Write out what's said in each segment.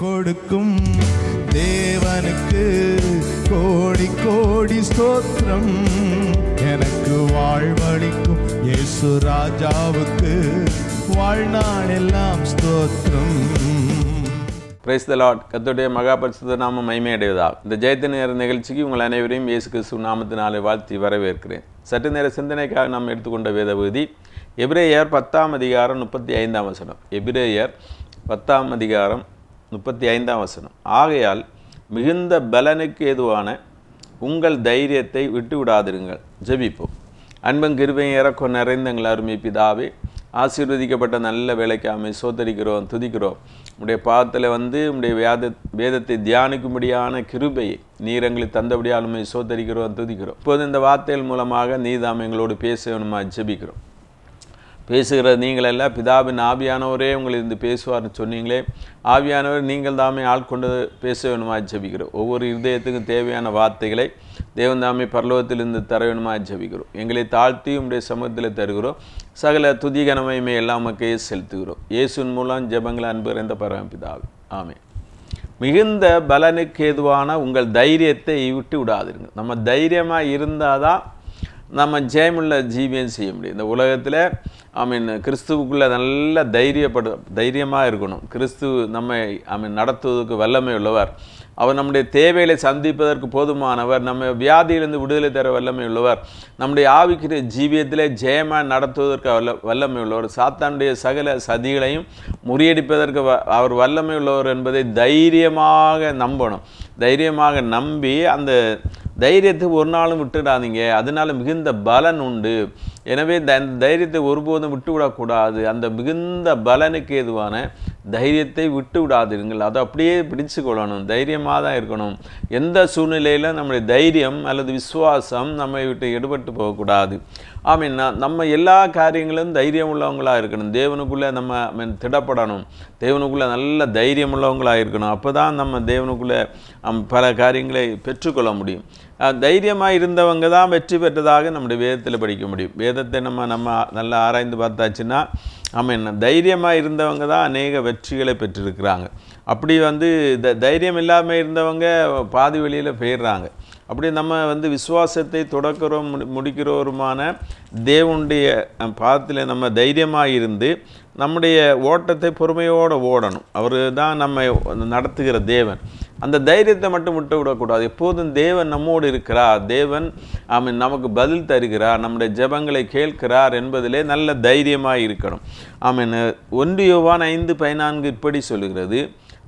கொடுக்கும் தேவனுக்கு கோடி கோடி ஸ்தோத்திரம். எனக்கு வாழ்வளிக்கும் இயேசு ராஜாவுக்கு வாழ்நாள் எல்லாம் ஸ்தோத்திரம். Praise the Lord. கர்த்தருடைய மகா பரிசுத்த நாமம் மகிமையடைவதாக. இந்த ஜெயத்தின் நேர நிகழ்ச்சிக்கு உங்கள் அனைவரையும் இயேசு கிறிஸ்து நாமத்தினாலே வாழ்த்தி வரவேற்கிறேன். சற்று நேர சிந்தனைக்காக நாம் எடுத்துக்கொண்ட வேத பகுதி எபிரேயர் 10ஆம் அதிகாரம் 35ஆம் வசனம். எபிரேயர் 10ஆம் அதிகாரம் 35ஆம் வசனம். ஆகையால் மிகுந்த பலனுக்கு ஏதுவான உங்கள் தைரியத்தை விட்டு விடாதிருங்கள். ஜெபிப்போம். அன்பும் கிருபையும் இறக்கம் நிறைந்த எங்கள் அருமை பிதாவே, ஆசீர்வதிக்கப்பட்ட நல்ல வேலைக்காமை சோதரிக்கிறோம், துதிக்கிறோம். உடைய பாதத்தில் உடைய வேதத்தை தியானிக்கும்படியான கிருபையை நீர் எங்களுக்கு தந்தபடியாலுமே சோதரிக்கிறோம், துதிக்கிறோம். இப்போது இந்த வார்த்தைகள் மூலமாக நீதாம் எங்களோடு பேச வேணுமா ஜெபிக்கிறோம். பேசுகிற நீங்களெல்லாம் பிதாவின் ஆவியானவரே உங்களிருந்து பேசுவார்னு சொன்னீங்களே, ஆவியானவர் நீங்கள் தாமே ஆட்கொண்டு பேச வேணுமா ஜெபிக்கிறோம். ஒவ்வொரு இருதயத்துக்கும் தேவையான வார்த்தைகளை தேவன் தாமே பரலோகத்திலிருந்து தர வேணுமா ஜெபிக்கிறோம். எங்களை தாழ்த்தி உடைய சமூகத்தில் தருகிறோம். சகல துதிகனமையுமே எல்லாம் மக்கே செலுத்துகிறோம். இயேசுவின் மூலம் ஜெபங்களை அன்பு நிறைந்த பரமபிதாவே, ஆமென். மிகுந்த பலனுக்கு ஏதுவான உங்கள் தைரியத்தை விட்டு விடாதிருங்க. நம்ம தைரியமாக இருந்தால் தான் நம்ம ஜெயமுள்ள ஜீவியம் செய்ய முடியும். இந்த உலகத்தில் கிறிஸ்துவுக்குள்ளே நல்ல தைரியமாக இருக்கணும். கிறிஸ்து நம்மை நடத்துவதற்கு வல்லமை உள்ளவர். அவர் நம்முடைய தேவைகளை சந்திப்பதற்கு போதுமானவர். நம்ம வியாதியிலிருந்து விடுதலை தர வல்லமை உள்ளவர். நம்முடைய ஆவிக்குரிய ஜீவியத்திலே ஜெயமாக நடத்துவதற்கு வல்லமை உள்ளவர். சாத்தானுடைய சகல சதிகளையும் முறியடிப்பதற்கு அவர் வல்லமை உள்ளவர் என்பதை தைரியமாக நம்பணும். தைரியமாக நம்பி அந்த தைரியத்தை ஒரு நாளும் விட்டுடாதீங்க. அதனால மிகுந்த பலன் உண்டு. எனவே அந்த தைரியத்தை ஒருபோதும் விட்டு விடக்கூடாது. அந்த மிகுந்த பலனுக்கு ஏதுவான தைரியத்தை விட்டு விடாதீர்கள். அதை அப்படியே பிடிச்சு கொள்ளணும். தைரியமாக தான் இருக்கணும். எந்த சூழ்நிலையில் நம்முடைய தைரியம் அல்லது விசுவாசம் நம்மை விட்டு எடுபட்டு போகக்கூடாது. நம்ம எல்லா காரியங்களும் தைரியம் உள்ளவங்களாக இருக்கணும். தேவனுக்குள்ளே நம்ம திடப்படணும். தேவனுக்குள்ளே நல்ல தைரியம் உள்ளவங்களாக இருக்கணும். அப்போ தான் நம்ம தேவனுக்குள்ளே பல காரியங்களை பெற்றுக்கொள்ள முடியும். தைரியமாக இருந்தவங்க தான் வெற்றி பெற்றதாக நம்முடைய வேதத்தில் படிக்க முடியும். வேதத்தை நம்ம நல்லா ஆராய்ந்து பார்த்தாச்சுன்னா தைரியமாக இருந்தவங்க தான் அநேக வெற்றிகளை பெற்றிருக்கிறாங்க. அப்படி தைரியம் இல்லாமல் இருந்தவங்க பாதி வழியில் போயிடுறாங்க. அப்படி நம்ம விசுவாசத்தை தொடக்கிறோம் முடிக்கிறோருமான தேவனுடைய பாதத்தில் நம்ம தைரியமாக இருந்து நம்முடைய ஓட்டத்தை பொறுமையோடு ஓடணும். அவர் தான் நம்ம நடத்துகிற தேவன். அந்த தைரியத்தை மட்டும் விட்டு விடக்கூடாது. எப்போதும் தேவன் நம்மோடு இருக்கிறார். தேவன் நமக்கு பதில் தருகிறார். நம்முடைய ஜெபங்களை கேட்கிறார் என்பதிலே நல்ல தைரியமாக இருக்கணும். 1 யோவான் 5:14 இப்படி சொல்லுகிறது,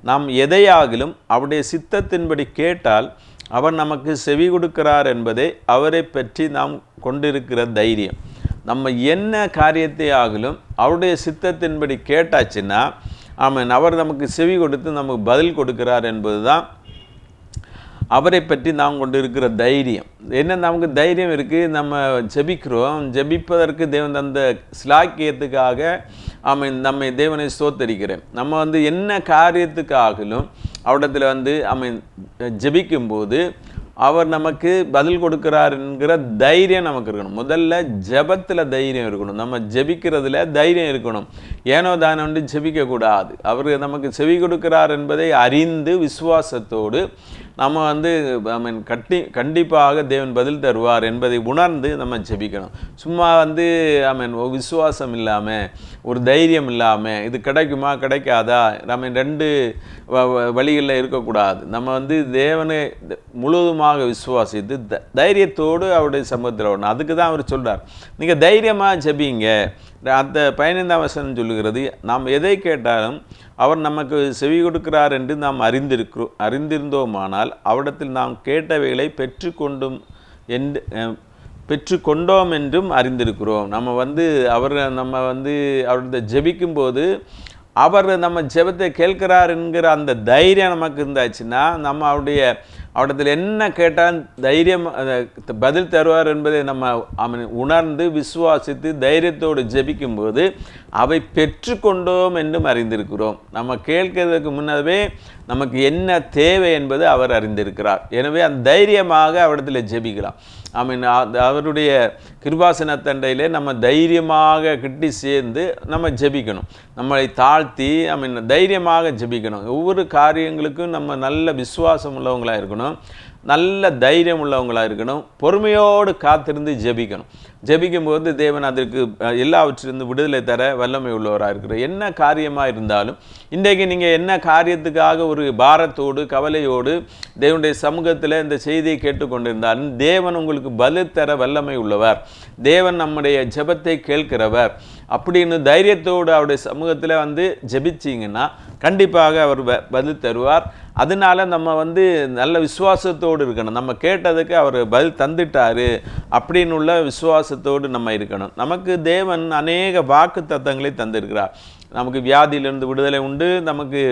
நாம் எதையாகிலும் அவருடைய சித்தத்தின்படி கேட்டால் அவர் நமக்கு செவி கொடுக்கிறார் என்பதை அவரை பற்றி நாம் கொண்டிருக்கிற தைரியம். நம்ம என்ன காரியத்தை ஆகிலும் அவருடைய சித்தத்தின்படி கேட்டாச்சுன்னா அவர் நமக்கு செவி கொடுத்து நமக்கு பதில் கொடுக்கிறார் என்பது தான் அவரை பற்றி நாம் கொண்டு இருக்கிற தைரியம். என்ன நமக்கு தைரியம் இருக்குது, நம்ம ஜெபிக்கிறோம். ஜெபிப்பதற்கு தேவன் தந்த சிலாக்கியத்துக்காக நம்மை தேவனை ஸ்தோத்தரிக்கிறேன். நம்ம என்ன காரியத்துக்காகலும் அவரிடத்தில் ஜெபிக்கும்போது அவர் நமக்கு பதில் கொடுக்கிறார் என்கிற தைரியம் நமக்கு இருக்கணும். முதல்ல ஜெபத்தில் தைரியம் இருக்கணும். நம்ம ஜெபிக்கிறதுல தைரியம் இருக்கணும். ஏனோ தானே ஜெபிக்கக்கூடாது. அவர் நமக்கு செவி கொடுக்கிறார் என்பதை அறிந்து விசுவாசத்தோடு நம்ம கண்டிப்பாக தேவன் பதில் தருவார் என்பதை உணர்ந்து நம்ம ஜெபிக்கணும். சும்மா விசுவாசம் இல்லாமல் ஒரு தைரியம் இல்லாமல் இது கிடைக்குமா கிடைக்காதா நம்ம 2 வழிகளில் இருக்கக்கூடாது. நம்ம தேவனை முழுவதுமாக விசுவாசித்து தைரியத்தோடு அவருடைய சமூகத்தில் வரணும். அதுக்கு தான் அவர் சொல்கிறார், நீங்கள் தைரியமாக ஜெபிங்க. அந்த 15ஆம் வசனம் சொல்லுகிறது, நாம் எதை கேட்டாலும் அவர் நமக்கு செவி கொடுக்கிறார் என்று நாம் அறிந்திருந்தோமானால் அவரிடத்தில் நாம் கேட்டவைகளை பெற்றுக்கொண்டோம் என்றும் அறிந்திருக்கிறோம். நம்ம அவர்கிட்ட ஜெபிக்கும்போது அவர் நம்ம ஜெபத்தை கேட்கிறார் என்கிற அந்த தைரியம் நமக்கு இருந்தாச்சுன்னா நம்ம அவரிடத்தில் என்ன கேட்டால் தைரியம் பதில் தருவார் என்பதை நம்ம உணர்ந்து விசுவாசித்து தைரியத்தோடு ஜெபிக்கும்போது அவை பெற்றுக்கொண்டோம் என்றும் அறிந்திருக்கிறோம். நம்ம கேட்கிறதுக்கு முன்னவே நமக்கு என்ன தேவை என்பது அவர் அறிந்திருக்கிறார். எனவே அந்த தைரியமாக அவரிடத்தில் ஜெபிக்கலாம். அவருடைய கிருபாசனத்தண்டையிலே நம்ம தைரியமாக கிட்டி சேர்ந்து நம்ம ஜெபிக்கணும். நம்மளை தாழ்த்தி தைரியமாக ஜெபிக்கணும். ஒவ்வொரு காரியங்களுக்கும் நம்ம நல்ல விசுவாசம் உள்ளவங்களாக இருக்கணும், நல்ல தைரியம் உள்ளவங்களாக இருக்கணும், பொறுமையோடு காத்திருந்து ஜெபிக்கணும். ஜெபிக்கும்போது தேவன் அதற்கு எல்லாவற்றிலிருந்து விடுதலை தர வல்லமை உள்ளவராக இருக்கிறார். என்ன காரியமாக இருந்தாலும் இன்றைக்கு நீங்கள் என்ன காரியத்துக்காக ஒரு பாரத்தோடு கவலையோடு தேவனுடைய சமூகத்தில் இந்த செய்தியை கேட்டுக்கொண்டிருந்தாலும் தேவன் உங்களுக்கு பதில் தர வல்லமை உள்ளவர். தேவன் நம்முடைய ஜெபத்தை கேட்கிறவர் அப்படின்னு தைரியத்தோடு அவருடைய சமூகத்தில் வந்து ஜெபிச்சிங்கன்னா கண்டிப்பாக அவர் பதில் தருவார். அதனால நம்ம வந்து நல்ல விசுவாசத்தோடு இருக்கணும். நம்ம கேட்டதுக்கு அவர் பதில் தந்துட்டாரு அப்படின்னு உள்ள விசுவாசத்தோடு நம்ம இருக்கணும். நமக்கு தேவன் அநேக வாக்கு தத்தங்களை தந்திருக்கிறார். நமக்கு வியாதியிலிருந்து விடுதலை உண்டு, நமக்கு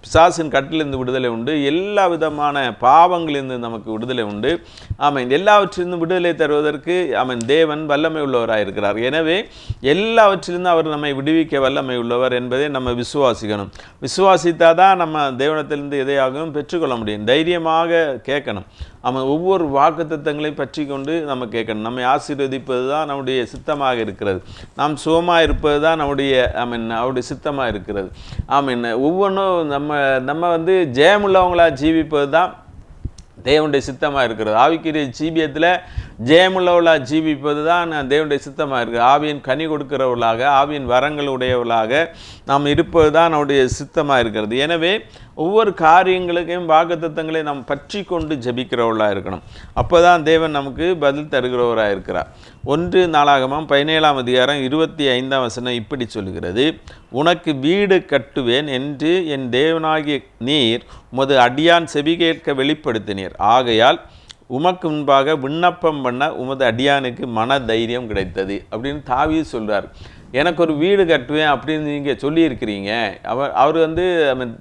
பிசாசின் கட்டிலிருந்து விடுதலை உண்டு, எல்லா விதமான பாவங்களிலிருந்து நமக்கு விடுதலை உண்டு. எல்லாவற்றிலிருந்து விடுதலை தருவதற்கு தேவன் வல்லமை உள்ளவராக இருக்கிறார். எனவே எல்லாவற்றிலிருந்து அவர் நம்மை விடுவிக்க வல்லமை உள்ளவர் என்பதை நம்ம விசுவாசிக்கணும். விசுவாசித்தால் தான் நம்ம தேவனத்திலிருந்து எதையாகவும் பெற்றுக்கொள்ள முடியும். தைரியமாக கேட்கணும். ஒவ்வொரு வாக்குத்தத்தங்களையும் பற்றி கொண்டு நம்ம கேட்கணும். நம்மை ஆசீர்வதிப்பது தான் நம்முடைய சித்தமாக இருக்கிறது. நாம் சுகமாக இருப்பது தான் அவருடைய சித்தமாக இருக்கிறது. ஒவ்வொன்றும் நம்ம வந்து ஜெயமுள்ளவங்களாக ஜீவிப்பது தான் தேவனுடைய சித்தமாக இருக்கிறது. ஆவிக்குரிய ஜீவியத்தில் ஜெயமுள்ளவர்களாக ஜீவிப்பது தான் தேவனுடைய சித்தமாக இருக்குது. ஆவியின் கனி கொடுக்கிறவர்களாக, ஆவியின் வரங்கள் உடையவர்களாக நாம் இருப்பது தான் நம்முடைய சித்தமாக இருக்கிறது. எனவே ஒவ்வொரு காரியங்களுக்கும் வாக்குத்தத்தங்களை நாம் பற்றி கொண்டு ஜெபிக்கிறவர்களாக இருக்கணும். அப்போ தான் தேவன் நமக்கு பதில் தருகிறவராக இருக்கிறார். 1 நாளாகமம் 17:25 இப்படி சொல்கிறது, உனக்கு வீடு கட்டுவேன் என்று என் தேவனாகிய நீர் உமது அடியான் செவி கேட்க வெளிப்படுத்தினீர். ஆகையால் உமக்கு முன்பாக விண்ணப்பம் பண்ண உமது அடியானுக்கு மன தைரியம் கிடைத்தது அப்படின்னு தாவீது சொல்கிறார். எனக்கு ஒரு வீடு கட்டுவேன் அப்படின்னு நீங்கள் சொல்லியிருக்கிறீங்க. அவர் வந்து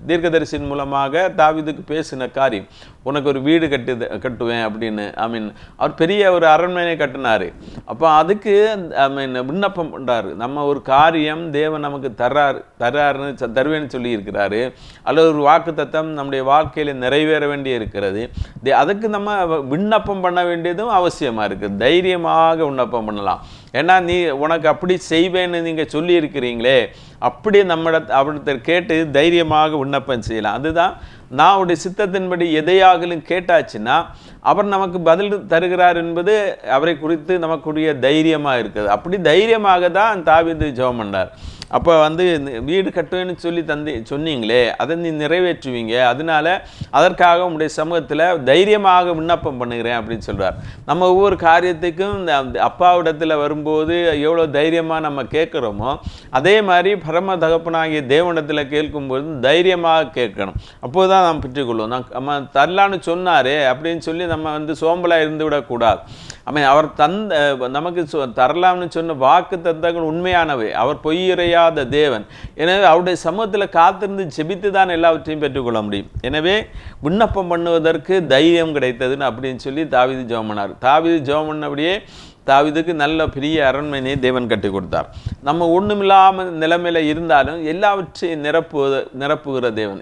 தீர்க்கதரிசியின் மூலமாக தாவீதுக்கு பேசின காரியம், உனக்கு ஒரு வீடு கட்டுவேன் அப்படின்னு. அவர் பெரிய ஒரு அரண்மனை கட்டினார். அப்போ அதுக்கு விண்ணப்பம் பண்ணுறாரு. நம்ம ஒரு காரியம் தேவன் நமக்கு தருவேன்னு சொல்லியிருக்கிறாரு, அல்லது ஒரு வாக்கு தத்தம் நம்முடைய வாழ்க்கையில் நிறைவேற வேண்டிய இருக்கிறது. அதுக்கு நம்ம விண்ணப்பம் பண்ண வேண்டியதும் அவசியமாக இருக்குது. தைரியமாக விண்ணப்பம் பண்ணலாம். ஏன்னா உனக்கு அப்படி செய்வேன்னு நீங்கள் சொல்லியிருக்கிறீங்களே, அப்படி அவர்கிட்ட கேட்டு தைரியமாக விண்ணப்பம் செய்யலாம். அதுதான் நான் அவருடைய சித்தத்தின்படி எதையாகலும் கேட்டாச்சுன்னா அவர் நமக்கு பதில் தருகிறார் என்பது அவரை குறித்து நமக்குரிய தைரியமாக இருக்குது. அப்படி தைரியமாக தான் தாவீது ஜெபம் பண்ணார். அப்போ வந்து வீடு கட்டுவேன்னு சொல்லி சொன்னீங்களே, அதை நீ நிறைவேற்றுவீங்க, அதனால அதற்காக உங்களுடைய சமூகத்தில் தைரியமாக விண்ணப்பம் பண்ணுகிறேன் அப்படின்னு சொல்கிறார். நம்ம ஒவ்வொரு காரியத்துக்கும் அப்பாவிடத்தில் வரும்போது எவ்வளோ தைரியமாக நம்ம கேட்குறோமோ அதே மாதிரி பரம தகப்பனாகிய தேவனிடத்தில் கேட்கும்போது தைரியமாக கேட்கணும். அப்போது தான் நாம் பெற்றுக்கொள்வோம். நம்ம தரலான்னு சொன்னார் அப்படின்னு சொல்லி நம்ம வந்து சோம்பலாக இருந்து விடக்கூடாது. அவர் நமக்கு தரலாம்னு சொன்ன வாக்கு தத்தங்கள் உண்மையானவை. அவர் பொய்யுரையாத தேவன். எனவே அவருடைய சமூகத்தில் காத்திருந்து ஜெபித்து தான் எல்லாவற்றையும் பெற்றுக்கொள்ள முடியும். எனவே விண்ணப்பம் பண்ணுவதற்கு தைரியம் கிடைத்ததுன்னு அப்படின்னு சொல்லி தாவீது ஜெபம் பண்ணார். தாவீது ஜெபம் பண்ணபடியே தாவீதுக்கு நல்ல பெரிய அரண்மனையை தேவன் கட்டி கொடுத்தார். நம்ம ஒன்றுமில்லாமல் நிலைமையில் இருந்தாலும் எல்லாவற்றையும் நிரப்புகிற தேவன்.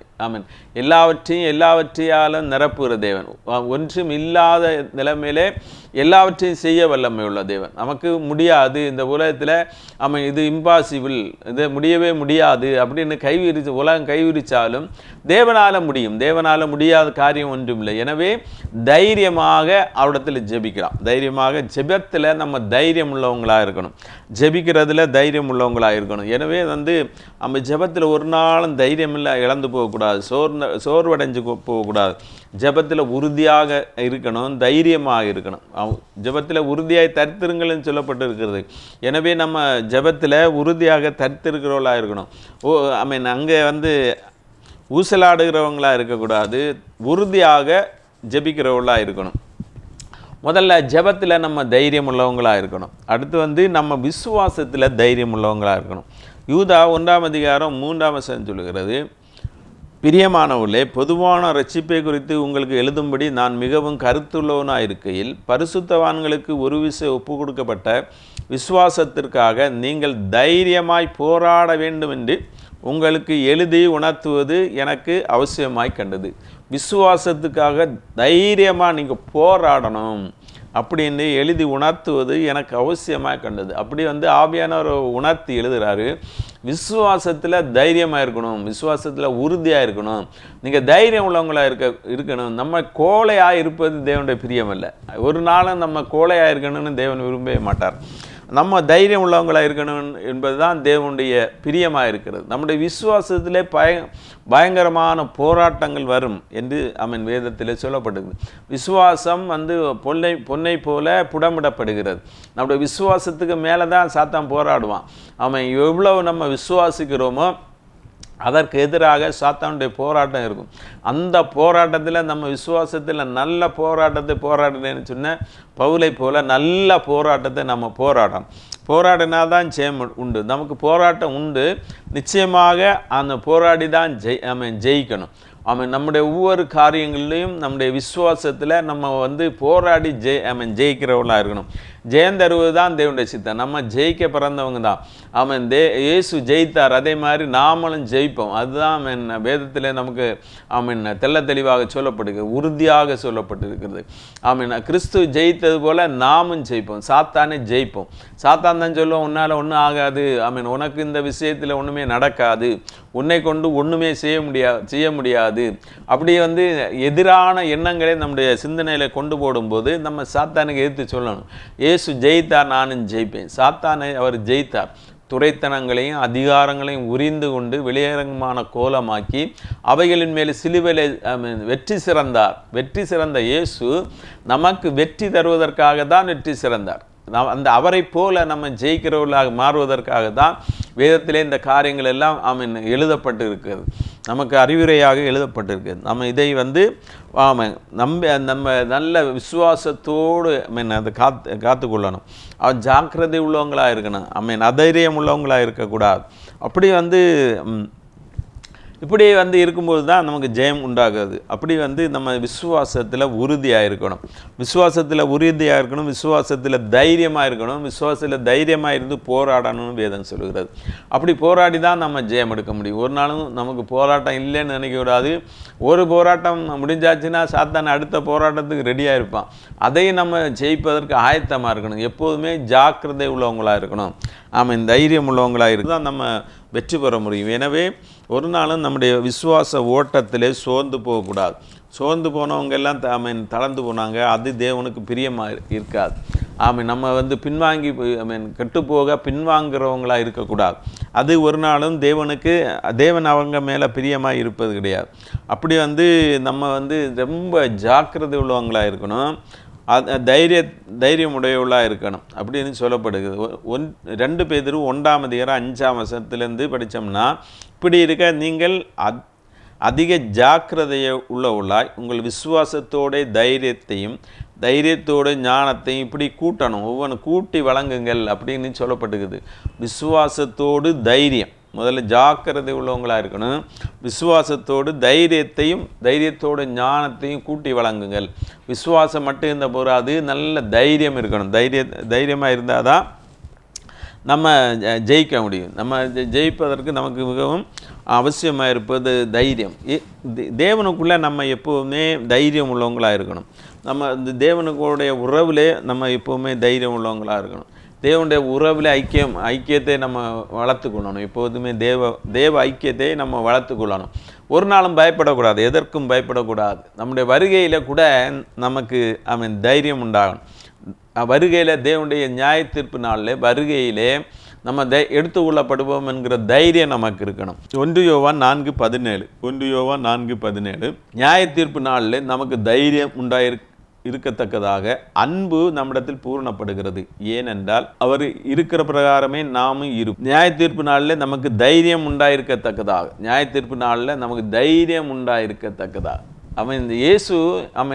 எல்லாவற்றையாலும் நிரப்புகிற தேவன். ஒன்றும் இல்லாத நிலைமையிலே எல்லாவற்றையும் செய்ய வல்லமை உள்ள தேவன். நமக்கு முடியாது, இந்த உலகத்தில் இது இம்பாசிபிள், இது முடியவே முடியாது அப்படின்னு உலகம் கைவிரிச்சாலும் தேவனால் முடியும். தேவனால் முடியாத காரியம் ஒன்றும் இல்லை. எனவே தைரியமாக அவரிடத்தில் ஜெபிக்கலாம். தைரியமாக ஜெபத்தில் நம்ம தைரியம் உள்ளவங்களாக இருக்கணும். ஜெபிக்கிறதுல தைரியம் உள்ளவங்களாக இருக்கணும். எனவே வந்து நம்ம ஜெபத்தில் ஒரு நாளும் தைரியம் இல்லை இழந்து போகக்கூடாது, சோர்வடைஞ்சு போகக்கூடாது. ஜெபத்தில் உறுதியாக இருக்கணும், தைரியமாக இருக்கணும். ஜெபத்தில் உறுதியாய் தரித்திருங்கள்னு சொல்லப்பட்டு இருக்கிறது. எனவே நம்ம ஜெபத்தில் உறுதியாக தரித்திருக்கிறவர்களாக இருக்கணும். அங்கே வந்து ஊசலாடுகிறவங்களாக இருக்கக்கூடாது, உறுதியாக ஜெபிக்கிறவர்களாக இருக்கணும். முதல்ல ஜெபத்தில் நம்ம தைரியம் உள்ளவங்களாக இருக்கணும். அடுத்து வந்து நம்ம விசுவாசத்தில் தைரியம் உள்ளவங்களாக இருக்கணும். யூதா 1:3 சொல்லுகிறது, பிரியமானவர்களே, பொதுவான ரட்சிப்பை குறித்து உங்களுக்கு எழுதும்படி நான் மிகவும் கருத்துள்ளவனாக இருக்கையில் பரிசுத்தவான்களுக்கு ஒரு விசை ஒப்பு கொடுக்கப்பட்ட விசுவாசத்திற்காக நீங்கள் தைரியமாய் போராட வேண்டும் என்று உங்களுக்கு எழுதி உணர்த்துவது எனக்கு அவசியமாய் கண்டது. விசுவாசத்துக்காக தைரியமாக நீங்கள் போராடணும் அப்படின்னு எழுதி உணர்த்துவது எனக்கு அவசியமாக கண்டது. அப்படி ஆவியானவர் உணர்த்தி எழுதுகிறாரு. விசுவாசத்தில் தைரியமாக இருக்கணும், விசுவாசத்தில் உறுதியாக இருக்கணும், நீங்கள் தைரியம் உள்ளவங்களாக இருக்கணும். நம்ம கோழையாக இருப்பது தேவனுடைய பிரியமல்ல. ஒரு நாளும் நம்ம கோழையாக இருக்கணும்னு தேவன் விரும்பவே மாட்டார். நம்ம தைரியம் உள்ளவங்களாக இருக்கணும் என்பது தான் தேவனுடைய பிரியமாக இருக்கிறது. நம்முடைய விசுவாசத்திலே பயங்கரமான போராட்டங்கள் வரும் என்று வேதத்திலே சொல்லப்படுது. விசுவாசம் பொன்னை போல புடமிடப்படுகிறது. நம்முடைய விசுவாசத்துக்கு மேலே தான் சாத்தான் போராடுவான். எவ்வளவு நம்ம விசுவாசிக்கிறோமோ அதற்கு எதிராக சாத்தானுடைய போராட்டம் இருக்கும். அந்த போராட்டத்தில் நம்ம விசுவாசத்தில் நல்ல போராட்டத்தை போராடுறேன்னு சொன்ன பவுலை போல நல்ல போராட்டத்தை நம்ம போராடினா தான் ஜெயம் உண்டு. நமக்கு போராட்டம் உண்டு, நிச்சயமாக அந்த போராடி தான் ஜெயிக்கணும். நம்முடைய ஒவ்வொரு காரியங்கள்லையும் நம்முடைய விசுவாசத்தில் நம்ம போராடி ஜெயிக்கிறவர்களாக இருக்கணும். ஜெயம் தருவது தான் தேவனுடைய சித்தம். நம்ம ஜெயிக்க பிறந்தவங்க தான். இயேசு ஜெயித்தார், அதே மாதிரி நாமளும் ஜெயிப்போம். அதுதான் வேதத்தில் நமக்கு தெள்ள தெளிவாக சொல்லப்படுகிறது, உறுதியாக சொல்லப்பட்டிருக்கிறது. கிறிஸ்து ஜெயித்தது போல நாமும் ஜெயிப்போம், சாத்தானே ஜெயிப்போம். சாத்தான் தான் சொல்லுவோம், உன்னால் ஒன்றும் ஆகாது, உனக்கு இந்த விஷயத்தில் ஒன்றுமே நடக்காது, உன்னை கொண்டு ஒன்றுமே செய்ய முடியாது. அப்படி எதிரான எண்ணங்களை நம்முடைய சிந்தனையில் கொண்டு போடும்போது நம்ம சாத்தானுக்கு எதிர்த்து சொல்லணும், இயேசு ஜெயித்தார், நானும் ஜெயிப்பேன். சாத்தானை அவர் ஜெயித்தார். துரைத்தனங்களையும் அதிகாரங்களையும் உரிந்து கொண்டு வெளியரங்கமான கோலமாக்கி அவைகளின் மேல் சிலுவையிலே வெற்றி சிறந்த இயேசு நமக்கு வெற்றி தருவதற்காக தான் வெற்றி சிறந்தார். அவரை போல நம்ம ஜெயிக்கிறவர்களாக மாறுவதற்காக தான் வேதத்திலே இந்த காரியங்கள் எல்லாம் எழுதப்பட்டு இருக்கிறது, நமக்கு அறிவுரையாக எழுதப்பட்டிருக்கிறது. நம்ம இதை நம்ம நல்ல விசுவாசத்தோடு அதை காத்துக்கொள்ளணும். ஜாக்கிரதை உள்ளவங்களாக இருக்கணும், அதைரியம் உள்ளவங்களாக இருக்கக்கூடாது. அப்படி இப்படி இருக்கும்போது தான் நமக்கு ஜெயம் உண்டாகுது. அப்படி நம்ம விசுவாசத்தில் உறுதியாக இருக்கணும், விசுவாசத்தில் தைரியமாக இருக்கணும், விசுவாசத்தில் தைரியமாக இருந்து போராடணும்னு வேதம் சொல்கிறது. அப்படி போராடி தான் நம்ம ஜெயம் எடுக்க முடியும். ஒரு நாளும் நமக்கு போராட்டம் இல்லைன்னு நினைக்கக்கூடாது. ஒரு போராட்டம் முடிஞ்சாச்சுன்னா சாத்தான் அடுத்த போராட்டத்துக்கு ரெடியாக இருப்பான். அதையும் நம்ம ஜெயிப்பதற்கு ஆயத்தமாக இருக்கணும். எப்போதுமே ஜாக்கிரதை உள்ளவங்களாக இருக்கணும், தைரியம் உள்ளவங்களாக இருக்கு தான் நம்ம வெற்றி பெற முடியும். எனவே ஒரு நாளும் நம்முடைய விசுவாச ஓட்டத்திலே சோர்ந்து போகக்கூடாது. சோர்ந்து போனவங்க எல்லாம் தளர்ந்து போனாங்க, அது தேவனுக்கு பிரியமாக இருக்காது. நம்ம பின்வாங்கி கெட்டுப்போக பின்வாங்கிறவங்களாக இருக்கக்கூடாது. அது ஒரு நாளும் தேவன் அவங்க மேலே பிரியமாக இருப்பது கிடையாது. அப்படி நம்ம ரொம்ப ஜாக்கிரதை உள்ளவங்களாக இருக்கணும், தைரியம் உடையவளாக இருக்கணும் அப்படின்னு சொல்லப்படுகிறது. 2 பேதுரு 1:5 படித்தோம்னா, இப்படி இருக்க நீங்கள் அதிக ஜாக்கிரதையை உள்ளவளாய் உங்கள் விசுவாசத்தோட தைரியத்தோடு ஞானத்தையும் இப்படி கூட்டணும், ஒவ்வொன்று கூட்டி வழங்குங்கள் அப்படின்னு சொல்லப்பட்டுக்குது. விசுவாசத்தோடு தைரியம், முதல்ல ஜாக்கிரதை உள்ளவங்களாக இருக்கணும். விசுவாசத்தோடு தைரியத்தோடு ஞானத்தையும் கூட்டி வழங்குங்கள். விசுவாசம் மட்டும் இருந்த போராது, நல்ல தைரியம் இருக்கணும். தைரியமாக இருந்தால் தான் நம்ம ஜெயிக்க முடியும். நம்ம ஜெயிப்பதற்கு நமக்கு மிகவும் அவசியமாக இருப்பது தைரியம். தேவனுக்குள்ளே நம்ம எப்போவுமே தைரியம் உள்ளவங்களாக இருக்கணும். நம்ம இந்த தேவனுக்குடைய உறவிலே நம்ம எப்போவுமே தைரியம் உள்ளவங்களாக இருக்கணும். தேவனுடைய உறவில் ஐக்கியத்தை நம்ம வளர்த்து கொள்ளணும். எப்போதுமே தேவ ஐக்கியத்தை நம்ம வளர்த்து கொள்ளணும். ஒரு நாளும் பயப்படக்கூடாது, எதற்கும் பயப்படக்கூடாது. நம்முடைய வருகையில் கூட நமக்கு தைரியம் உண்டாகணும். வருகையில் தேவனுடைய நியாய தீர்ப்பு நாளில் வருகையிலே நம்ம எடுத்துக்கொள்ளப்படுவோம் என்கிற தைரியம் நமக்கு இருக்கணும். 1 யோவான் 4:17 நியாய தீர்ப்பு நாளில் நமக்கு தைரியம் இருக்கத்தக்கதாக அன்பு நம்மிடத்தில் பூரணப்படுகிறது. ஏனென்றால் அவர் இருக்கிற பிரகாரமே நாமும் இருப்போம். நியாய தீர்ப்பு நாளில் நமக்கு தைரியம் உண்டாயிருக்கத்தக்கதாக இந்த இயேசு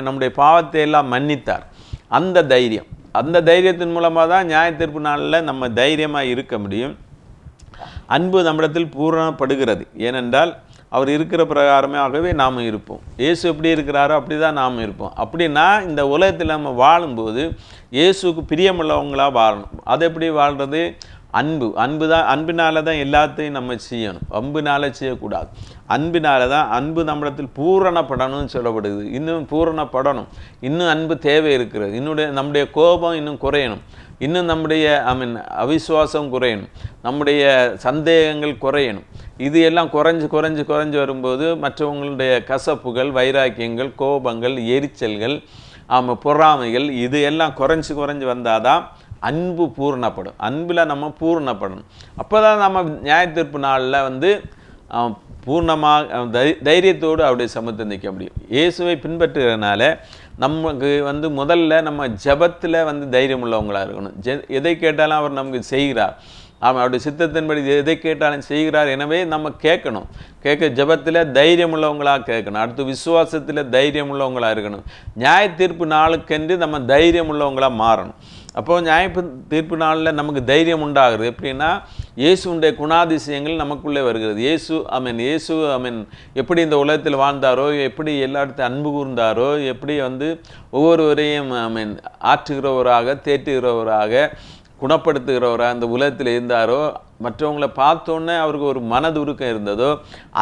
நம்முடைய பாவத்தை எல்லாம் மன்னித்தார். அந்த தைரியத்தின் மூலமாக தான் நியாய தீர்ப்பு நாளில் நம்ம தைரியமாக இருக்க முடியும். அன்பு நம்மிடத்தில் பூரணப்படுகிறது. ஏனென்றால் அவர் இருக்கிற பிரகாரமாகவே நாம் இருப்போம். இயேசு எப்படி இருக்கிறாரோ அப்படி தான் நாம் இருப்போம். அப்படின்னா இந்த உலகத்தில் நம்ம வாழும்போது இயேசுக்கு பிரியமுள்ளவங்களாக வாழணும். அது எப்படி வாழ்கிறது? அன்பினால தான் எல்லாத்தையும் நம்ம செய்யணும், அம்பினால செய்யக்கூடாது. அன்பினால தான், அன்பு நம்மிடத்தில் பூரணப்படணும்னு சொல்லப்படுது. இன்னும் பூரணப்படணும், இன்னும் அன்பு தேவை இருக்கிறது. நம்முடைய கோபம் இன்னும் குறையணும், இன்னும் நம்முடைய அவிசுவாசம் குறையணும், நம்முடைய சந்தேகங்கள் குறையணும். இது எல்லாம் குறைஞ்சு வரும்போது மற்றவங்களுடைய கசப்புகள், வைராக்கியங்கள், கோபங்கள், எரிச்சல்கள், பொறாமைகள் இது எல்லாம் குறைஞ்சு வந்தாதான் அன்பு பூர்ணப்படும். அன்பில் நம்ம பூர்ணப்படணும். அப்போ தான் நம்ம நியாயத்தீர்ப்பு நாளில் பூர்ணமாக தைரியத்தோடு அவருடைய சமூகத்தை நிற்க முடியும். இயேசுவை பின்பற்றுகிறதுனால நமக்கு முதல்ல நம்ம ஜெபத்தில் தைரியம் உள்ளவங்களாக இருக்கணும். எதை கேட்டாலும் அவர் நமக்கு செய்கிறார், அவருடைய சித்தத்தின்படி எதை கேட்டாலும் செய்கிறார். எனவே நம்ம கேட்கணும், ஜெபத்தில் தைரியம் உள்ளவங்களாக கேட்கணும். அடுத்து விசுவாசத்தில் தைரியம் உள்ளவங்களாக இருக்கணும். நியாய தீர்ப்பு நாளுக்கென்று நம்ம தைரியம் உள்ளவங்களாக மாறணும். அப்போது நியாய தீர்ப்பு நாளில் நமக்கு தைரியம் உண்டாகுது. எப்படின்னா இயேசுடைய குணாதிசயங்கள் நமக்குள்ளே வருகிறது. இயேசு எப்படி இந்த உலகத்தில் வாழ்ந்தாரோ, எப்படி எல்லாத்தையும் அன்பு கூர்ந்தாரோ, எப்படி ஒவ்வொருவரையும் ஆற்றுகிறவராக, தேற்றுகிறவராக, குணப்படுத்துகிறவராக அந்த உலகத்தில் இருந்தாரோ, மற்றவங்களை பார்த்தோன்னே அவருக்கு ஒரு மனதுருக்கம் இருந்ததோ,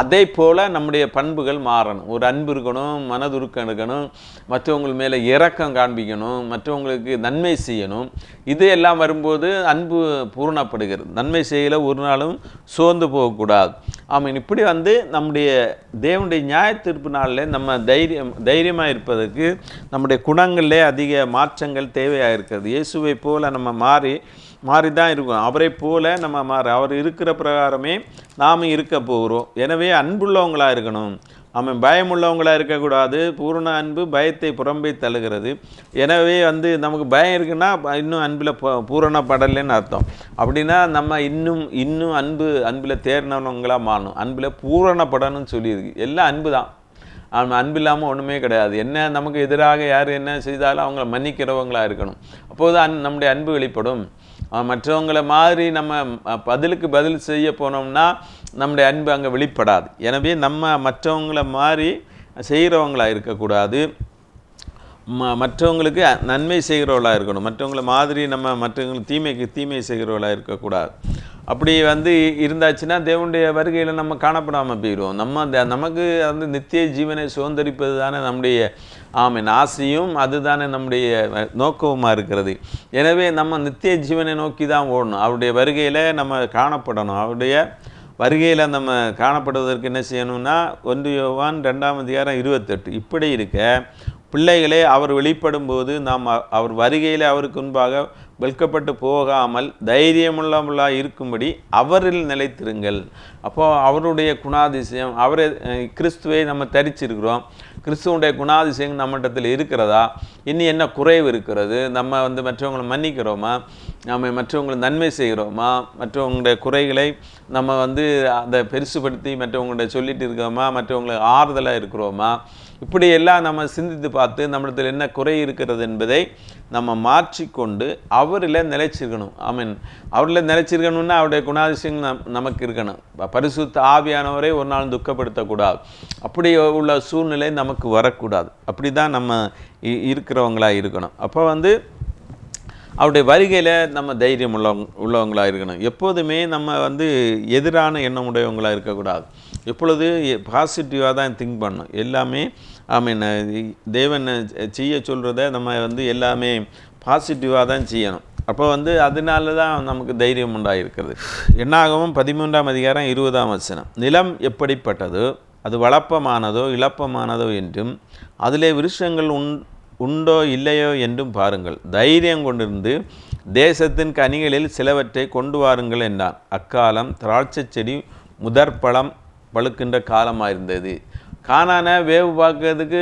அதே போல் நம்முடைய பண்புகள் மாறணும். ஒரு அன்பு இருக்கணும், மனதுருக்கம் இருக்கணும், மற்றவங்க மேலே இரக்கம் காண்பிக்கணும், மற்றவங்களுக்கு நன்மை செய்யணும். இது எல்லாம் வரும்போது அன்பு பூர்ணப்படுகிறது. நன்மை செய்யல ஒரு நாளும் சோர்ந்து போகக்கூடாது. இப்படி நம்முடைய தேவனுடைய நியாய தீர்ப்பு நாளில் நம்ம தைரியமாக இருப்பதற்கு நம்முடைய குணங்களிலே அதிக மாற்றங்கள் தேவையாக இருக்கிறது. இயேசுவை போல் நம்ம மாறி தான் இருக்கும். அவரை போல நம்ம அவர் இருக்கிற பிரகாரமே நாம் இருக்க போகிறோம். எனவே அன்புள்ளவங்களாக இருக்கணும். பயமுள்ளவங்களாக இருக்கக்கூடாது. பூர்ண அன்பு பயத்தை புறம்பே தள்ளுகிறது. எனவே நமக்கு பயம் இருக்குன்னா இன்னும் அன்பில் பூரணப்படலைன்னு அர்த்தம். அப்படின்னா நம்ம இன்னும் அன்பில் தேர்னவங்களாக மாறணும். அன்பில் பூரணப்படணும்னு சொல்லியிருக்கு. எல்லாம் அன்பு தான். அன்பு இல்லாமல் ஒன்றுமே கிடையாது. என்ன நமக்கு எதிராக யார் என்ன செய்தாலும் அவங்கள மன்னிக்கிறவங்களாக இருக்கணும். அப்போது நம்முடைய அன்பு வெளிப்படும். மற்றவங்களை மாதிரி நம்ம பதிலுக்கு பதில் செய்ய போனோம்னா நம்முடைய அன்பு அங்கே வெளிப்படாது. எனவே நம்ம மற்றவங்களை மாதிரி செய்கிறவங்களாக இருக்கக்கூடாது, மற்றவங்களுக்கு நன்மை செய்கிறவர்களாக இருக்கணும். மற்றவங்களை மாதிரி நம்ம மற்றவங்களுக்கு தீமை செய்கிறவர்களாக இருக்கக்கூடாது. அப்படி இருந்தாச்சுன்னா தேவனுடைய வருகையில் நம்ம காணப்படாமல் போயிடுவோம். நமக்கு நித்திய ஜீவனை சுதந்திரிப்பது தானே நம்முடைய ஆசையும், அதுதானே நம்முடைய நோக்கமாக இருக்கிறது. எனவே நம்ம நித்திய ஜீவனை நோக்கி தான் ஓடணும். அவருடைய வருகையில் நம்ம காணப்படணும். அவருடைய வருகையில் நம்ம காணப்படுவதற்கு என்ன செய்யணும்னா 1 யோவான் 2:28 இப்படி இருக்க பிள்ளைகளே, அவர் வெளிப்படும் போது நாம் அவர் வருகையில் அவருக்கு முன்பாக வெட்கப்பட்டு போகாமல் தைரியமுள்ளவர்களாக இருக்கும்படி அவரில் நிலைத்திருங்கள். அப்போது அவருடைய குணாதிசயம், கிறிஸ்துவை நம்ம தரிச்சிருக்கிறோம். கிறிஸ்துவனுடைய குணாதிசயம் நம்மிடத்தில் இருக்கிறதா? இனி என்ன குறைவு இருக்கிறது? நம்ம மற்றவங்களை மன்னிக்கிறோமா? நம்ம மற்றவங்களை நன்மை செய்கிறோமா? மற்றவங்களுடைய குறைகளை நம்ம அதை பெருசுபடுத்தி மற்றவங்கள்ட்ட சொல்லிட்டு இருக்கிறோமா? மற்றவங்களுக்கு ஆறுதலாக இருக்கிறோமா? இப்படியெல்லாம் நம்ம சிந்தித்து பார்த்து நம்மிடத்தில் என்ன குறை இருக்கிறது என்பதை நம்ம மாற்றிக்கொண்டு அவரில் நிலைச்சிருக்கணும். அவரில் நிலைச்சிருக்கணும்னா அவருடைய குணாதிசயங்கள் நமக்கு இருக்கணும். பரிசுத்த ஆவியானவரை ஒரு நாள் துக்கப்படுத்தக்கூடாது. அப்படி உள்ள சூழ்நிலை நமக்கு வரக்கூடாது. அப்படி தான் நம்ம இருக்கிறவங்களாக இருக்கணும். அப்போ அவருடைய வருகையில் நம்ம தைரியம் உள்ளவங்களாக இருக்கணும். எப்போதுமே நம்ம எதிரான எண்ணம் உடையவங்களாக இருக்கக்கூடாது. எப்பொழுது பாசிட்டிவாக தான் திங்க் பண்ணணும். எல்லாமே தேவன் செய்ய சொல்கிறத நம்ம எல்லாமே பாசிட்டிவாக தான் செய்யணும். அப்போ அதனால தான் நமக்கு தைரியம் உண்டாகிருக்கிறது. என்னாகவும் 13:20 நிலம் எப்படிப்பட்டதோ அது வளப்பமானதோ இளப்பமானதோ என்றும் அதிலே விருஷங்கள் உண்டோ இல்லையோ என்றும் பாருங்கள். தைரியம் கொண்டிருந்து தேசத்தின் கனிகளில் சிலவற்றை கொண்டு வாருங்கள் என்றான். அக்காலம் திராட்சை செடி முதற்பழம் பழுக்கின்ற காலமாக இருந்தது. கானானை வேவு பார்க்கறதுக்கு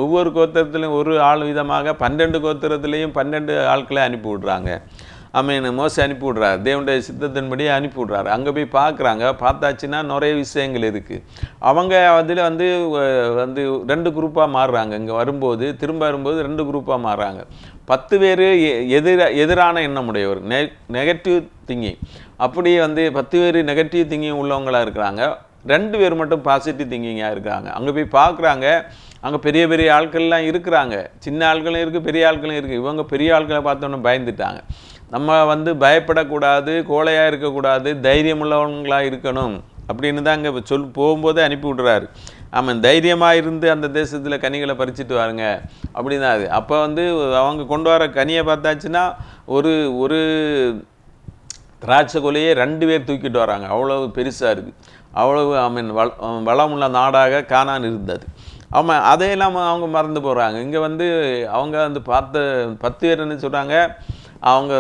ஒவ்வொரு கோத்திரத்துலையும் ஒரு ஆள் விதமாக 12 கோத்திரத்துலேயும் 12 ஆட்களை அனுப்பி விட்றாங்க. மோசே அனுப்பி விட்றாரு. தேவனுடைய சித்தத்தின்படி அனுப்பி விட்றாரு. அங்கே போய் பார்க்குறாங்க. பார்த்தாச்சுன்னா நிறைய விஷயங்கள் இருக்குது. அவங்க அதில் 2 குரூப்பாக மாறுறாங்க. இங்கே திரும்ப வரும்போது 2 குரூப்பாக மாறுறாங்க. 10 பேர் எதிரான எண்ணம் உடையவர், நெகட்டிவ் திங்கிங். அப்படி 10 பேர் நெகட்டிவ் திங்கிங் உள்ளவங்களாக இருக்கிறாங்க. 2 பேர் மட்டும் பாசிட்டிவ் திங்கிங்காக இருக்கிறாங்க. அங்கே போய் பார்க்குறாங்க. அங்கே பெரிய பெரிய ஆட்கள்லாம் இருக்கிறாங்க. சின்ன ஆட்களும் இருக்குது, பெரிய ஆட்களும் இருக்குது. இவங்க பெரிய ஆட்களை பார்த்தோன்னே பயந்துட்டாங்க. நம்ம பயப்படக்கூடாது, கோழையாக இருக்கக்கூடாது, தைரியமுள்ளவங்களாக இருக்கணும் அப்படின்னு தான் அங்கே போகும்போதே அனுப்பி விட்றாரு. ஆமாம், தைரியமாக இருந்து அந்த தேசத்தில் கனிகளை பறிச்சுட்டு வாருங்க அப்படின்னு தான் அது. அப்போ அவங்க கொண்டு வர கனியை பார்த்தாச்சுன்னா ஒரு ஒரு திராட்சை கொலையே 2 பேர் தூக்கிட்டு வராங்க. அவ்வளவு பெருசாக இருக்குது. அவ்வளவு வளமுள்ள நாடாக கானான் இருந்தது. ஆமாம், அதையெல்லாம் அவங்க மறந்து போகிறாங்க. இங்கே அவங்க பார்த்த 10 பேர் என்ன சொல்கிறாங்க, அவங்க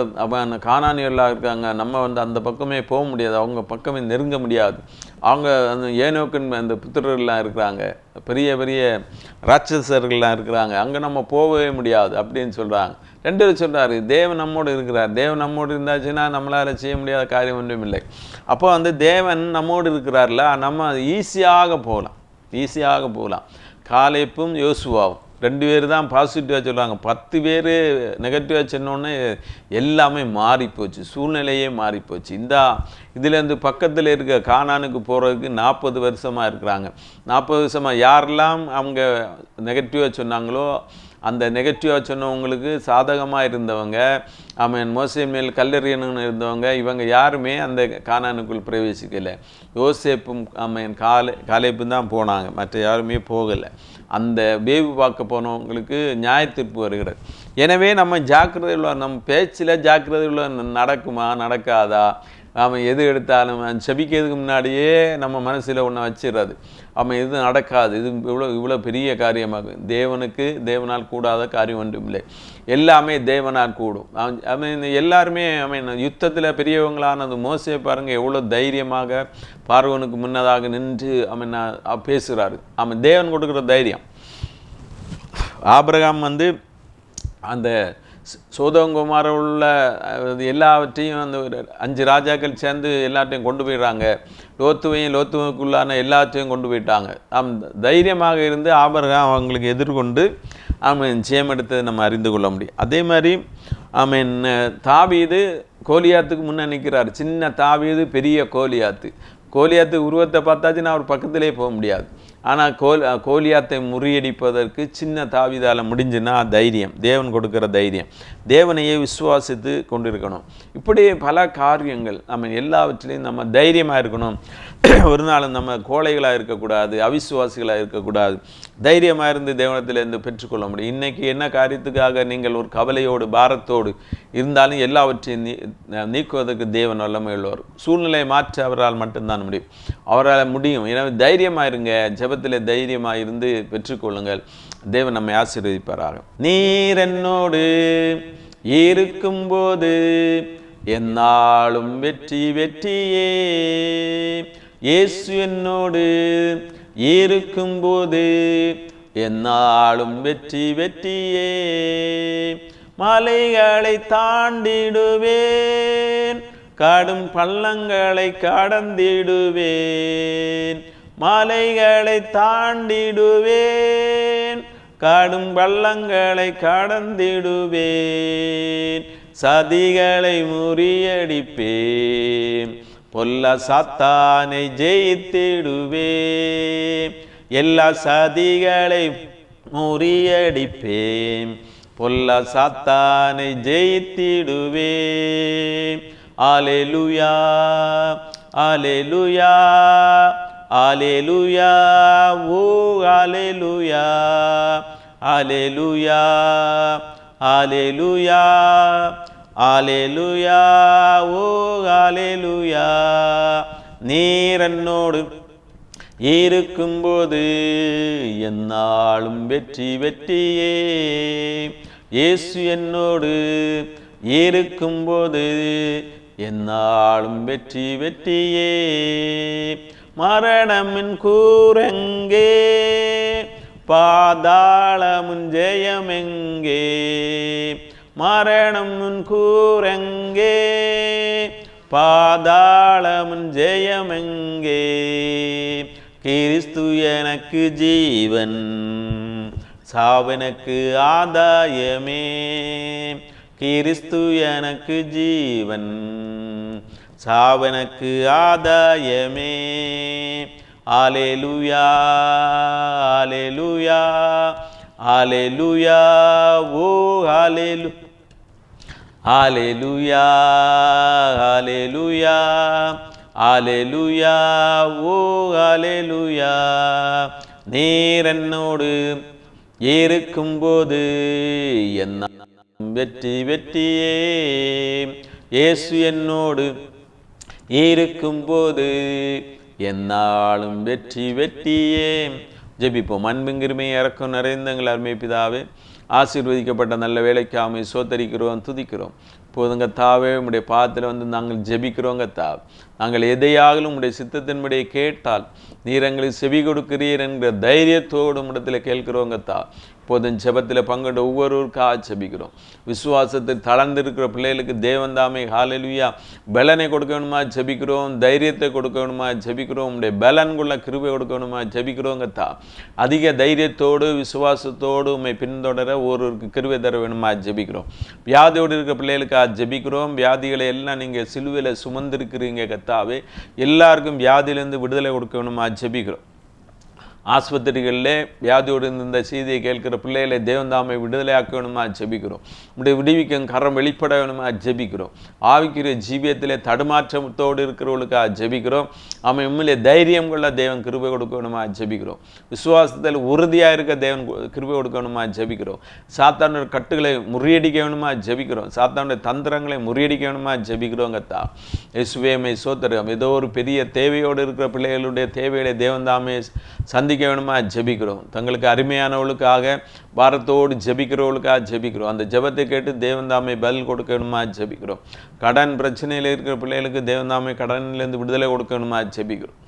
கானானியர்களாக இருக்காங்க, நம்ம அந்த பக்கமே போக முடியாது, அவங்க பக்கமே நெருங்க முடியாது, அவங்க அந்த ஏனோக்குன்னு அந்த புத்திரர்கள்லாம் இருக்கிறாங்க, பெரிய பெரிய ராட்சசர்கள்லாம் இருக்கிறாங்க, அங்கே நம்ம போகவே முடியாது அப்படின்னு சொல்கிறாங்க. 2 பேர் சொல்கிறாரு, தேவன் நம்மோடு இருக்கிறார். தேவன் நம்மோடு இருந்தாச்சுன்னா நம்மளால் செய்ய முடியாத காரியம் ஒன்றும் இல்லை. அப்போ தேவன் நம்மோடு இருக்கிறார்ல, நம்ம ஈஸியாக போகலாம். காலேப்பும் யோசுவாவும் 2 பேர் தான் பாசிட்டிவாக சொல்கிறாங்க. 10 பேர் நெகட்டிவாக சொன்னோன்னே எல்லாமே மாறிப்போச்சு, சூழ்நிலையே மாறிப்போச்சு. இதுலேருந்து பக்கத்தில் இருக்க கானானுக்கு போகிறதுக்கு 40 வருஷமாக இருக்கிறாங்க. 40 வருஷமாக யாரெல்லாம் அவங்க நெகட்டிவாக சொன்னாங்களோ, அந்த நெகட்டிவாக சொன்னவங்களுக்கு சாதகமாக இருந்தவங்க, மோசே மேல் கல்லெறியணுன்னு இருந்தவங்க, இவங்க யாருமே அந்த கானானுக்குள் பிரவேசிக்கலை. யோசேப்பும் காலேப்பும் தான் போனாங்க, மற்ற யாருமே போகலை. அந்த வேவு பார்க்க போனவங்களுக்கு நியாயத்தீர்ப்பு வருகிறது. எனவே நம்ம ஜாக்கிரதை உள்ள, நம்ம பேச்சில் ஜாக்கிரதை உள்ள, நடக்குமா நடக்காதா, எது எடுத்தாலும் செபிக்கிறதுக்கு முன்னாடியே நம்ம மனசில் ஒன்று வச்சிடுறது, இது நடக்காது, இது இவ்வளோ பெரிய காரியமாகும். தேவனால் கூடாத காரியம் ஒன்றும் இல்லை, எல்லாமே தேவனால் கூடும். எல்லாருமே யுத்தத்தில் பெரியவங்களானது மோசே பாருங்கள், எவ்வளோ தைரியமாக பார்வோனுக்கு முன்னதாக நின்று பேசுகிறாரு. தேவன் கொடுக்குற தைரியம். ஆபிரகாம் அந்த சோதோம் உள்ள எல்லாவற்றையும் அந்த 5 ராஜாக்கள் சேர்ந்து எல்லாத்தையும் கொண்டு போயிடுறாங்க. லோத்துவுக்குள்ளான எல்லாத்தையும் கொண்டு போயிட்டாங்க. தைரியமாக இருந்து ஆபிரகாம் அவங்களுக்கு எதிர்கொண்டு ஜெயம் எடுத்ததை நம்ம அறிந்து கொள்ள முடியும். அதே மாதிரி தாவீது கோலியாத்துக்கு முன்னே நிற்கிறார். சின்ன தாவீது, பெரிய கோலியாத்து உருவத்தை பார்த்தாச்சுன்னா அவர் பக்கத்திலே போக முடியாது. ஆனால் கோலியாத்தை முறியடிப்பதற்கு சின்ன தாவீதால் முடிஞ்சுன்னா தைரியம், தேவன் கொடுக்குற தைரியம், தேவனையே விசுவாசித்து கொண்டிருக்கணும். இப்படி பல காரியங்கள் எல்லாவற்றிலையும் நம்ம தைரியமாக இருக்கணும். ஒரு நாளும் நம்ம கோழைகளாக இருக்கக்கூடாது, அவிசுவாசிகளாக இருக்கக்கூடாது. தைரியமாக இருந்து தேவனத்திலிருந்து பெற்றுக்கொள்ள முடியும். இன்றைக்கி என்ன காரியத்துக்காக நீங்கள் ஒரு கவலையோடு பாரத்தோடு இருந்தாலும் எல்லாவற்றையும் நீக்குவதற்கு தேவன் வல்லமை உள்ளவர். சூழ்நிலையை மாற்ற அவரால் மட்டும்தான் முடியும். அவரால் முடியும். எனவே தைரியமாக இருங்க, ஜெபத்தில் தைரியமாக இருந்து பெற்றுக்கொள்ளுங்கள். தேவன் நம்மை ஆசீர்வதிப்பாராக. நீர் என்னோடு இருக்கும்போது என்னாலும் வெற்றியே, இயேசு என்னோடு இருக்கும்போது என்னாலும் வெற்றியே. மலைகளை தாண்டிடுவேன், கடும் பள்ளங்களை கடந்திடுவேன். மலைகளை தாண்டிடுவேன், கடும் பள்ளங்களை கடந்திடுவேன். சதிகளை முறியடிப்பேன், பொல்ல சாத்தானை ஜெயித்திடுவேன். எல்லா சதிகளை முறியடிப்பேன், பொல்ல சாத்தானை ஜெயித்திடுவேன். அல்லேலூயா, அல்லேலூயா, அல்லேலூயா, ஓ அல்லேலூயா, அல்லேலூயா, அல்லேலூயா, அல்லேலூயா, ஓ அல்லேலூயா. நீர் என்னோடு இருக்கும்போது என்னாலும் வெற்றியே, இயேசு என்னோடு இருக்கும்போது என்னாலும் வெற்றியே. மரணமின் கூரெங்கே, பாதாளமுன் ஜெயமெங்கே. மரணமுன் கூரெங்கே, பாதாளமுன் ஜெயமெங்கே. கிறிஸ்து எனக்கு ஜீவன், சாவனுக்கு ஆதாயமே. கிறிஸ்து எனக்கு ஜீவன், சாவனுக்கு ஆதாயமே. அல்லேலூயா, அல்லேலூயா, அல்லேலூயா, ஓ அல்லேலூயா. ஹalleluya ஹalleluya ஹalleluya ஓ ஹalleluya. நீர் என்னோடு இருக்கும்போது என்ன வெற்றி வெற்றியே. இயேசு என்னோடு இருக்கும்போது என்னாலும் வெற்றி வெற்றியே. ஜெபிப்போம். அன்பின் கிருபையும் இரக்கம் நிறைந்த எங்கள் அருமை பிதாவே, ஆசீர்வதிக்கப்பட்ட நல்ல வேலைக்காமை சோத்தரிக்கிறோம், துதிக்கிறோம். இப்போதுங்க தாவே உம்முடைய பாதத்தில் வந்து நாங்கள் ஜெபிக்கிறோங்க தாவே. நாங்கள் எதையாகலும் உம்முடைய சித்தத்தின்படியே கேட்டால் நீர் எங்களுக்கு செவி கொடுக்கிறீர் என்கிற தைரியத்தோடு இடத்துல கேட்கிறோங்க தா. இப்போதும் ஜெபத்தில் பங்கெண்ட ஒவ்வொருவருக்காக ஜெபிக்கிறோம். விசுவாசத்தில் தளர்ந்திருக்கிற பிள்ளைகளுக்கு தேவன் தாமே ஹalleluya பலனை கொடுக்கணுமா ஜெபிக்கிறோம். தைரியத்தை கொடுக்கணுமா ஜெபிக்கிறோம். உம்முடைய பலன்குள்ள கிருபை கொடுக்கணுமா ஜெபிக்கிறோங்க தா. அதிக தைரியத்தோடு விசுவாசத்தோடு உம்மை பின்தொடர ஒருவருக்கு கிருபை தர வேணுமா ஜெபிக்கிறோம். வியாதியோடு இருக்கிற பிள்ளைகளுக்காக ஜெபிக்கிறோம். வியாதிகளை எல்லாம் நீங்கள் சிலுவையில் சுமந்திருக்கிறீங்க கத்தாவே. எல்லாருக்கும் வியாதியிலிருந்து விடுதலை கொடுக்கணுமா ஜெபிக்கிறோம். ஆஸ்பத்திரிகளிலே வியாதியோடு இந்த செய்தியை கேட்கிற பிள்ளைகளை தேவந்தாமை விடுதலை ஆக்கணுமா ஜெபிக்கிறோம். உடைய விடுவிக்கும் கரம் வெளிப்பட வேணுமா ஜெபிக்கிறோம். ஆவிக்குரிய ஜீவியத்திலே தடுமாற்றத்தோடு இருக்கிறவர்களுக்காக ஜெபிக்கிறோம். அவன் உண்மையிலே தைரியம் கொள்ள தேவன் கிருபை கொடுக்கணுமா ஜெபிக்கிறோம். விசுவாசத்தில் உறுதியாக இருக்க தேவன் கிருபை கொடுக்கணுமா ஜெபிக்கிறோம். சாத்தானுடைய கட்டுகளை முறியடிக்க வேணுமா ஜெபிக்கிறோம். சாத்தானுடைய தந்திரங்களை முறியடிக்க வேணுமா ஜெபிக்கிறோங்கத்தா. இயேசுவே சோத்திரம். ஏதோ ஒரு பெரிய தேவையோடு இருக்கிற பிள்ளைகளுடைய தேவைகளை தேவந்தாமே சந்திக்க வேணுமா ஜெபிக்கிறோம். தங்களுக்கு அருமையானவர்களுக்காக பாரத்தோடு ஜெபிக்கிறவர்களுக்காக ஜெபிக்கிறோம். அந்த ஜெபத்தை கேட்டு தேவந்தாமை பதில் கொடுக்கணுமா ஜெபிக்கிறோம். கடன் பிரச்சனையில் இருக்கிற பிள்ளைகளுக்கு தேவந்தாமை கடனிலிருந்து விடுதலை கொடுக்கணுமா ஜெபிக்கிறோம்.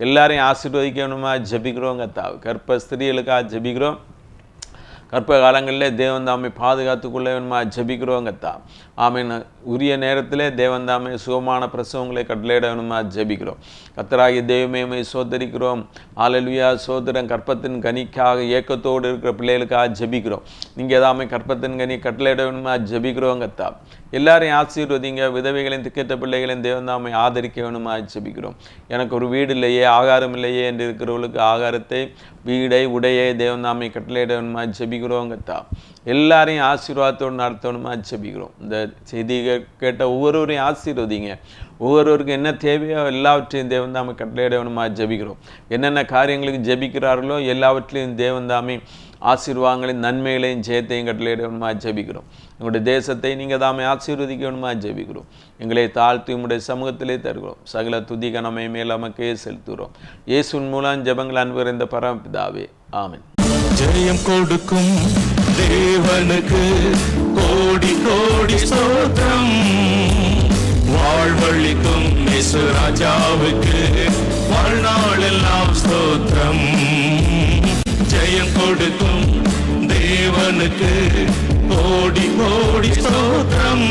எல்லாரையும் ஆசீர்வதிக்கணுமா ஜெபிக்கிறோங்க தா. கர்ப்ப ஸ்திரீகளுக்காக ஜெபிக்கிறோம். கற்ப காலங்களிலே தேவந்தாமை பாதுகாத்து கொள்ள வேணுமா ஜெபிக்கிறோங்கத்தா. ஆமீன். உரிய நேரத்திலே தேவந்தாமை சுகமான பிரசவங்களை கட்டளையிட வேணுமா ஜெபிக்கிறோம். கர்த்தராகிய தெய்வமே சோதரிக்கிறோம். ஹalleluya சோதரன். கற்பத்தின் கனிக்காக ஏக்கத்தோடு இருக்கிற பிள்ளைகளுக்காக ஜெபிக்கிறோம். நீங்கள் ஏதாமே கற்பத்தின் கனி கட்டளையிட வேணுமா ஜெபிக்கிறோங்கத்தா. எல்லாரையும் ஆசீர்வதிங்க. விதவைகளின் திக்கற்ற பிள்ளைகளின் தேவந்தாமை ஆதரிக்க வேணுமா ஜெபிக்கிறோம். எனக்கு ஒரு வீடு இல்லையே, ஆகாரம் இல்லையே என்று இருக்கிறவர்களுக்கு ஆகாரத்தை, வீடை, உடையை தேவந்தாமை கட்டளையிட வேணுமா ஜெபிக்கிறோங்கத்தா. எல்லாரையும் ஆசீர்வாதத்தோடு நடத்தணுமா ஜெபிக்கிறோம். இந்த செய்தி கேட்ட ஒவ்வொருவரையும் ஆசீர்வதிங்க. ஒவ்வொருவருக்கும் என்ன தேவையோ எல்லாவற்றையும் தேவந்தாமை கட்டளையிட வேணுமா ஜெபிக்கிறோம். என்னென்ன காரியங்களுக்கு ஜெபிக்கிறார்களோ எல்லாவற்றையும் தேவந்தாமை ஆசீர்வாதங்களையும் நன்மைகளையும் ஜெயத்தையும் கட்டளையிடணுமா ஜெபிக்கிறோம். எங்களுடைய தேசத்தை நீங்கள் தாமே ஆசீர்வதிக்கணுமா ஜெபிக்கிறோம். எங்களை தாழ்த்தி உங்களுடைய சமூகத்திலே தருகிறோம். சகல துதி கனமை மேல் நமக்கே செலுத்துகிறோம். இயேசுவின் மூலம் ஜெபங்கள் அன்பு இந்த பரமபிதாவே. ஆமென். ஜெயம் கொடுக்கும் தேவனுக்கு கோடி கோடி ஸ்தோத்திரம். வாழ்வழிக்கும் இயேசு ராஜாவுக்கு வாழ்நாளெல்லாம் ஸ்தோத்திரம். ஜெயம் கொடுக்கும் தேவனுக்கு கோடி கோடி ஸ்தோத்திரம்.